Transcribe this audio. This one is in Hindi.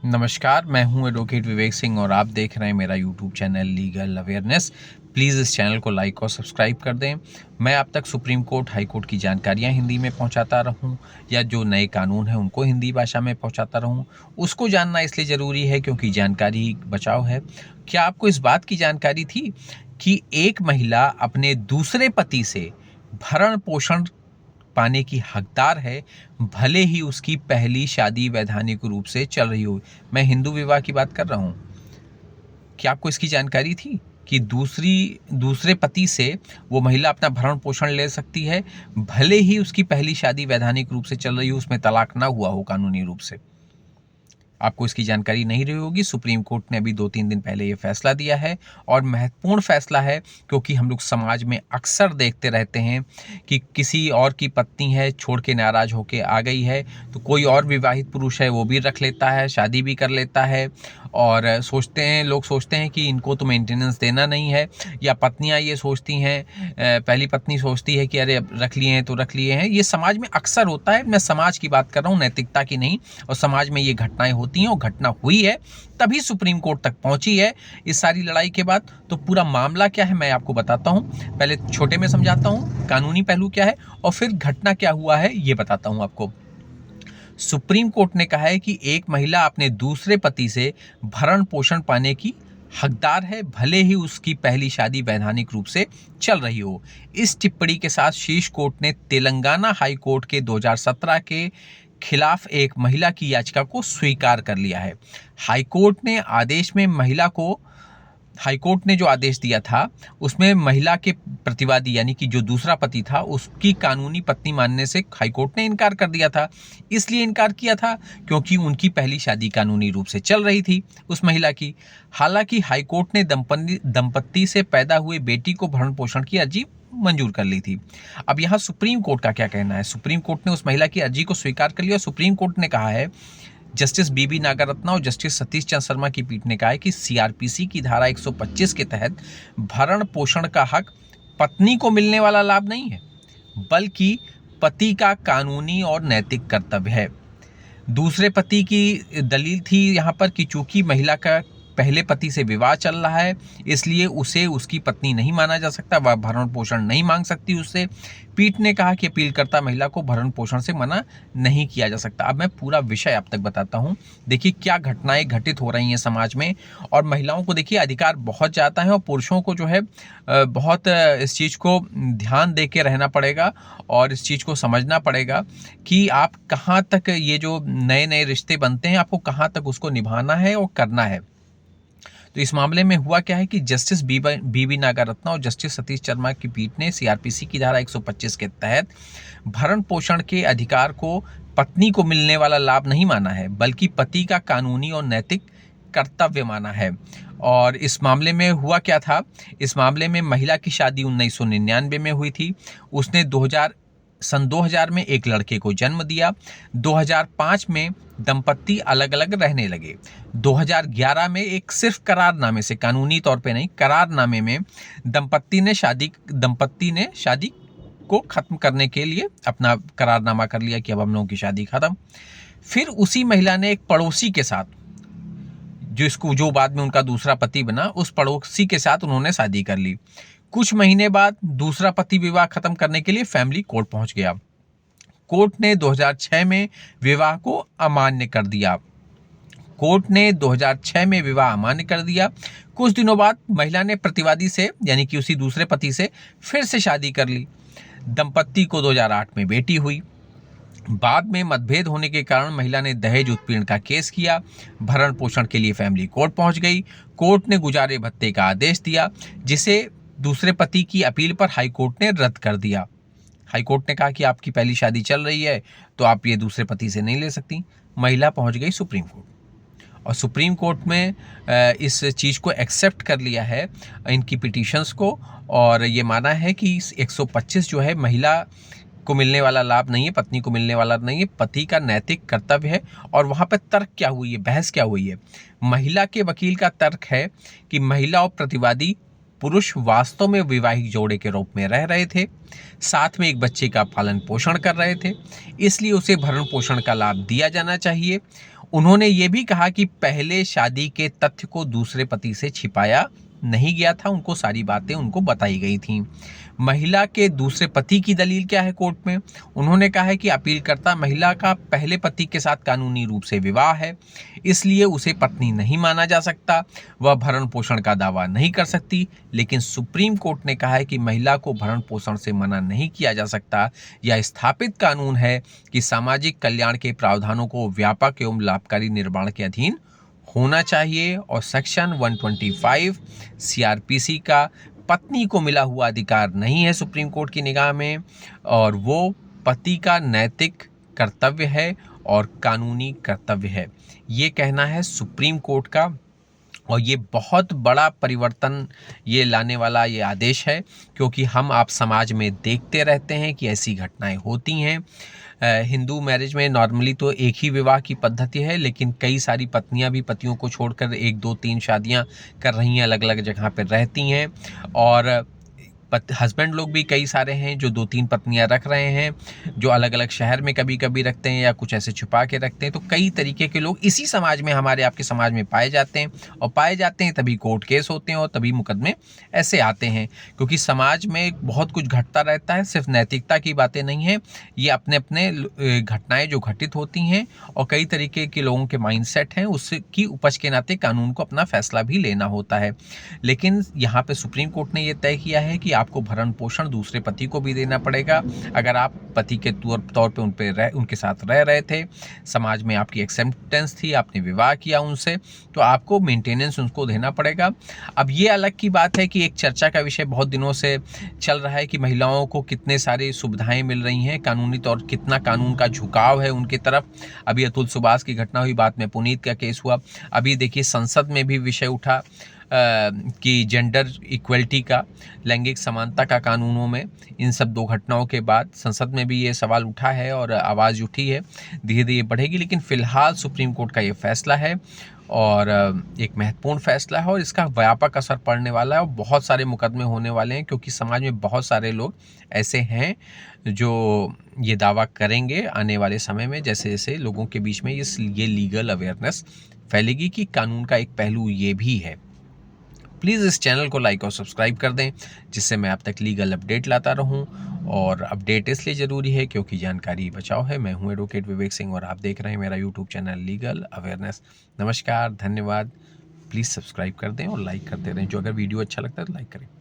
नमस्कार, मैं हूं एडवोकेट विवेक सिंह और आप देख रहे हैं मेरा YouTube channel legal awareness. Please इस चैनल को लाइक और सब्सक्राइब कर दें। मैं आप तक सुप्रीम कोर्ट, हाई कोर्ट की जानकारियां हिंदी में पहुंचाता रहूं या जो नए कानून हैं उनको हिंदी भाषा में पहुंचाता रहूं। उसको जानना इसलिए ज़रूरी है क्योंकि जानकारी ही बचाव है। क्या आपको इस बात की जानकारी थी कि एक महिला अपने दूसरे पति से भरण पोषण पाने की हकदार है, भले ही उसकी पहली शादी वैधानिक रूप से चल रही हो? मैं हिंदू विवाह की बात कर रहा हूँ। क्या आपको इसकी जानकारी थी कि दूसरे पति से वो महिला अपना भरण पोषण ले सकती है, भले ही उसकी पहली शादी वैधानिक रूप से चल रही हो, उसमें तलाक ना हुआ हो कानूनी रूप से? आपको इसकी जानकारी नहीं रही होगी। सुप्रीम कोर्ट ने अभी 2-3 दिन पहले ये फैसला दिया है और महत्वपूर्ण फैसला है, क्योंकि हम लोग समाज में अक्सर देखते रहते हैं कि किसी और की पत्नी है, छोड़ के नाराज़ होके आ गई है, तो कोई और विवाहित पुरुष है वो भी रख लेता है, शादी भी कर लेता है और लोग सोचते हैं कि इनको तो मेंटेनेंस देना नहीं है। या पत्नियां ये सोचती हैं, पहली पत्नी सोचती है कि अरे अब रख लिए हैं तो रख लिए हैं। ये समाज में अक्सर होता है। मैं समाज की बात कर रहा हूँ, नैतिकता की नहीं। और समाज में ये घटनाएं होती हैं और घटना हुई है, तभी सुप्रीम कोर्ट तक पहुंची है इस सारी लड़ाई के बाद। तो पूरा मामला क्या है मैं आपको बताता हूं। पहले छोटे में समझाता हूं कानूनी पहलू क्या है और फिर घटना क्या हुआ है ये बताता हूं आपको। सुप्रीम कोर्ट ने कहा है कि एक महिला अपने दूसरे पति से भरण पोषण पाने की हकदार है, भले ही उसकी पहली शादी वैधानिक रूप से चल रही हो। इस टिप्पणी के साथ शीर्ष कोर्ट ने तेलंगाना हाई कोर्ट के 2017 के खिलाफ एक महिला की याचिका को स्वीकार कर लिया है। हाईकोर्ट ने जो आदेश दिया था उसमें महिला के प्रतिवादी यानी कि जो दूसरा पति था उसकी कानूनी पत्नी मानने से हाईकोर्ट ने इनकार कर दिया था। इसलिए इनकार किया था क्योंकि उनकी पहली शादी कानूनी रूप से चल रही थी उस महिला की। हालांकि हाईकोर्ट ने दंपत्ति से पैदा हुए बेटी को भरण पोषण की अर्जी मंजूर कर ली थी। अब यहाँ सुप्रीम कोर्ट का क्या कहना है? सुप्रीम कोर्ट ने उस महिला की अर्जी को स्वीकार कर लिया और सुप्रीम कोर्ट ने कहा है, जस्टिस बीबी नागरत्ना और जस्टिस सतीश चंद्र शर्मा की पीठ ने कहा है कि सीआरपीसी की धारा 125 के तहत भरण पोषण का हक पत्नी को मिलने वाला लाभ नहीं है, बल्कि पति का कानूनी और नैतिक कर्तव्य है। दूसरे पति की दलील थी यहाँ पर कि चूंकि महिला का पहले पति से विवाह चल रहा है, इसलिए उसे उसकी पत्नी नहीं माना जा सकता, वह भरण पोषण नहीं मांग सकती उससे। पीठ ने कहा कि अपीलकर्ता महिला को भरण पोषण से मना नहीं किया जा सकता। अब मैं पूरा विषय आप तक बताता हूँ। देखिए क्या घटनाएं घटित हो रही हैं समाज में, और महिलाओं को देखिए अधिकार बहुत ज़्यादा है और पुरुषों को जो है बहुत इस चीज़ को ध्यान दे के रहना पड़ेगा और इस चीज़ को समझना पड़ेगा कि आप कहाँ तक ये जो नए नए रिश्ते बनते हैं आपको कहाँ तक उसको निभाना है और करना है। तो इस मामले में हुआ क्या है कि जस्टिस बीबी नागरत्ना और जस्टिस सतीश शर्मा की पीठ ने सीआरपीसी की धारा 125 के तहत भरण पोषण के अधिकार को पत्नी को मिलने वाला लाभ नहीं माना है, बल्कि पति का कानूनी और नैतिक कर्तव्य माना है। और इस मामले में हुआ क्या था? इस मामले में महिला की शादी 1999 में हुई थी। उसने सन 2000 में एक लड़के को जन्म दिया। 2005 में दंपत्ति अलग अलग रहने लगे। 2011 में एक सिर्फ करारनामे से, कानूनी तौर पे नहीं, करारनामे में दंपत्ति ने शादी को खत्म करने के लिए अपना करारनामा कर लिया कि अब हम लोगों की शादी खत्म। फिर उसी महिला ने एक पड़ोसी के साथ, जो बाद में उनका दूसरा पति बना, उस पड़ोसी के साथ उन्होंने शादी कर ली। कुछ महीने बाद दूसरा पति विवाह खत्म करने के लिए फैमिली कोर्ट पहुंच गया। कोर्ट ने 2006 में विवाह को अमान्य कर दिया। कुछ दिनों बाद महिला ने प्रतिवादी से यानी कि उसी दूसरे पति से फिर से शादी कर ली। दंपत्ति को 2008 में बेटी हुई। बाद में मतभेद होने के कारण महिला ने दहेज उत्पीड़न का केस किया। भरण पोषण के लिए फैमिली कोर्ट पहुंच गई। कोर्ट ने गुजारे भत्ते का आदेश दिया, जिसे दूसरे पति की अपील पर हाईकोर्ट ने रद्द कर दिया। हाईकोर्ट ने कहा कि आपकी पहली शादी चल रही है तो आप ये दूसरे पति से नहीं ले सकती। महिला पहुंच गई सुप्रीम कोर्ट और सुप्रीम कोर्ट में इस चीज़ को एक्सेप्ट कर लिया है, इनकी पिटीशंस को, और ये माना है कि 125 जो है महिला को मिलने वाला लाभ नहीं है, पत्नी को मिलने वाला नहीं है, पति का नैतिक कर्तव्य है। और वहाँ पर तर्क क्या हुई है, बहस क्या हुई है? महिला के वकील का तर्क है कि महिला और प्रतिवादी पुरुष वास्तव में वैवाहिक जोड़े के रूप में रह रहे थे, साथ में एक बच्चे का पालन पोषण कर रहे थे, इसलिए उसे भरण पोषण का लाभ दिया जाना चाहिए। उन्होंने ये भी कहा कि पहले शादी के तथ्य को दूसरे पति से छिपाया नहीं गया था, उनको सारी बातें उनको बताई गई थीं। महिला के दूसरे पति की दलील क्या है कोर्ट में? उन्होंने कहा है कि अपीलकर्ता महिला का पहले पति के साथ कानूनी रूप से विवाह है, इसलिए उसे पत्नी नहीं माना जा सकता, वह भरण पोषण का दावा नहीं कर सकती। लेकिन सुप्रीम कोर्ट ने कहा है कि महिला को भरण पोषण से मना नहीं किया जा सकता। यह स्थापित कानून है कि सामाजिक कल्याण के प्रावधानों को व्यापक एवं लाभकारी निर्माण के अधीन होना चाहिए। और सेक्शन 125 सीआरपीसी का पत्नी को मिला हुआ अधिकार नहीं है सुप्रीम कोर्ट की निगाह में, और वो पति का नैतिक कर्तव्य है और कानूनी कर्तव्य है, ये कहना है सुप्रीम कोर्ट का। और ये बहुत बड़ा परिवर्तन ये लाने वाला ये आदेश है, क्योंकि हम आप समाज में देखते रहते हैं कि ऐसी घटनाएं होती हैं। हिंदू मैरिज में नॉर्मली तो एक ही विवाह की पद्धति है, लेकिन कई सारी पत्नियां भी पतियों को छोड़कर 1, 2, 3 शादियां कर रही हैं, अलग अलग जगह पर रहती हैं। और हस्बैंड लोग भी कई सारे हैं जो 2-3 पत्नियां रख रहे हैं, जो अलग अलग शहर में कभी कभी रखते हैं या कुछ ऐसे छुपा के रखते हैं। तो कई तरीके के लोग इसी समाज में, हमारे आपके समाज में पाए जाते हैं, और पाए जाते हैं तभी कोर्ट केस होते हैं और तभी मुकदमे ऐसे आते हैं। क्योंकि समाज में बहुत कुछ घटता रहता है, सिर्फ नैतिकता की बातें नहीं है, ये अपने अपने घटनाएं जो घटित होती हैं और कई तरीके के लोगों के माइंडसेट हैं, उसकी उपज के नाते कानून को अपना फैसला भी लेना होता है। लेकिन यहाँ पे सुप्रीम कोर्ट ने यह तय किया है कि आपको भरण पोषण दूसरे पति को भी देना पड़ेगा। अगर आप पति के तौर पे उनके साथ रह रहे थे, समाज में आपकी एक्सेप्टेंस थी, आपने विवाह किया उनसे, तो आपको मेंटेनेंस उनको देना पड़ेगा। अब ये अलग की बात है कि एक चर्चा का विषय बहुत दिनों से चल रहा है कि महिलाओं को कितने सारी सुविधाएं मिल रही हैं कानूनी तौर, कितना कानून का झुकाव है उनकी तरफ। अभी अतुल सुभाष की घटना हुई, बाद में पुनीत का केस हुआ। अभी देखिए संसद में भी विषय उठा कि जेंडर इक्वलिटी का, लैंगिक समानता का कानूनों में, इन सब 2 घटनाओं के बाद संसद में भी ये सवाल उठा है और आवाज़ उठी है। धीरे धीरे बढ़ेगी, लेकिन फ़िलहाल सुप्रीम कोर्ट का ये फैसला है और एक महत्वपूर्ण फैसला है, और इसका व्यापक असर पड़ने वाला है और बहुत सारे मुकदमे होने वाले हैं, क्योंकि समाज में बहुत सारे लोग ऐसे हैं जो ये दावा करेंगे आने वाले समय में, जैसे जैसे लोगों के बीच में ये लीगल अवेयरनेस फैलेगी कि कानून का एक पहलू ये भी है। प्लीज़ इस चैनल को लाइक और सब्सक्राइब कर दें, जिससे मैं आप तक लीगल अपडेट लाता रहूं। और अपडेट इसलिए ज़रूरी है क्योंकि जानकारी बचाओ है। मैं हूं एडवोकेट विवेक सिंह और आप देख रहे हैं मेरा यूट्यूब चैनल लीगल अवेयरनेस। नमस्कार, धन्यवाद। प्लीज़ सब्सक्राइब कर दें और लाइक करते रहें। जो अगर वीडियो अच्छा लगता है तो लाइक करें।